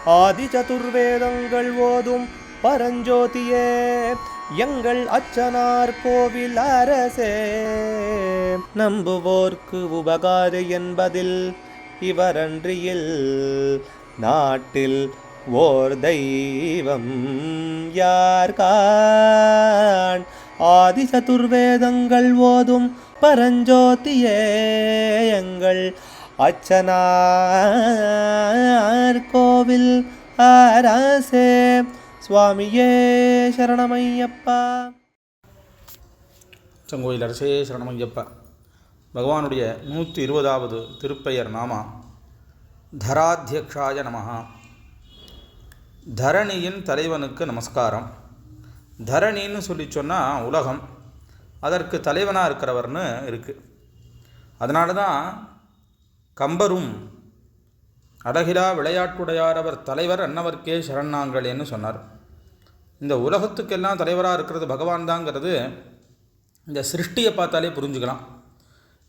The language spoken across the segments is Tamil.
ஆதி சதுர்வேதங்கள் ஓதும் பரஞ்சோதியே எங்கள் அச்சனார் கோவில் அரசே. நம்புவோர்க்கு உபகாரி என்பதில் இவரன்றியில் நாட்டில் ஓர் தெய்வம் யார்கான். ஆதி சதுர்வேதங்கள் ஓதும் பரஞ்சோதியே எங்கள் அச்சனார் கோவில் அரசே. சுவாமியே சரணமையப்பா. அச்சங்கோயில் அரசே சரணமையப்பா. பகவானுடைய 120வது திருப்பெயர் நாமா தராத்தியக்ஷாய நமஹ. தரணியின் தலைவனுக்கு நமஸ்காரம். தரணின்னு சொல்லி சொன்னால் உலகம், அதற்கு தலைவனாக இருக்கிறவர்னு இருக்குது. அதனால தான் கம்பரும் அழகிலா விளையாட்டுடையாரவர் தலைவர் அன்னவர்க்கே சரணாங்களேன்னு சொன்னார். இந்த உலகத்துக்கெல்லாம் தலைவராக இருக்கிறது பகவான் தாங்கிறது இந்த சிருஷ்டியை பார்த்தாலே புரிஞ்சுக்கலாம்.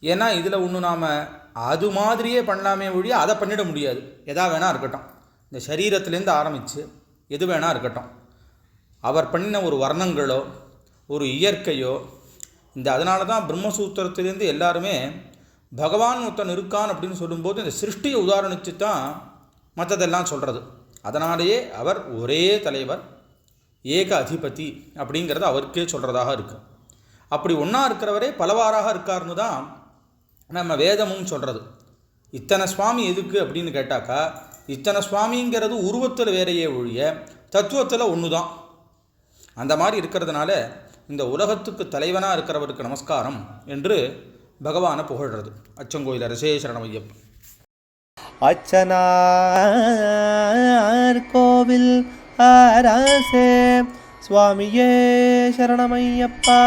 ஏன்னா இதில் ஒன்று நாம் அது மாதிரியே பண்ணலாமே ஒழிய அதை பண்ணிட முடியாது. எதா வேணால் இருக்கட்டும், இந்த சரீரத்துலேருந்து ஆரம்பித்து எது வேணால் இருக்கட்டும், அவர் பண்ணின ஒரு வர்ணங்களோ ஒரு இயற்கையோ இந்த அதனால தான் பிரம்மசூத்திரத்திலேருந்து எல்லாருமே பகவான் ஒருத்தன் இருக்கான் அப்படின்னு சொல்லும்போது இந்த சிருஷ்டியை உதாரணித்து தான் மற்றதெல்லாம் சொல்கிறது. அதனாலேயே அவர் ஒரே தலைவர், ஏக அதிபதி அப்படிங்கிறது அவருக்கே சொல்கிறதாக இருக்குது. அப்படி ஒன்றா இருக்கிறவரே பலவாறாக இருக்காருன்னு தான் நம்ம வேதமும் சொல்கிறது. இத்தனை சுவாமி எதுக்கு அப்படின்னு கேட்டாக்கா, இத்தனை சுவாமிங்கிறது உருவத்தில் வேறையே ஒழிய தத்துவத்தில் ஒன்று தான். அந்த மாதிரி இருக்கிறதுனால இந்த உலகத்துக்கு தலைவனாக இருக்கிறவருக்கு நமஸ்காரம் என்று பகவானை புகழ்கிறது. அச்சங்கோயில் அரசே சரணமையப்பா. அச்சனார் கோவில் அரசே சுவாமியே சரணமையப்பா.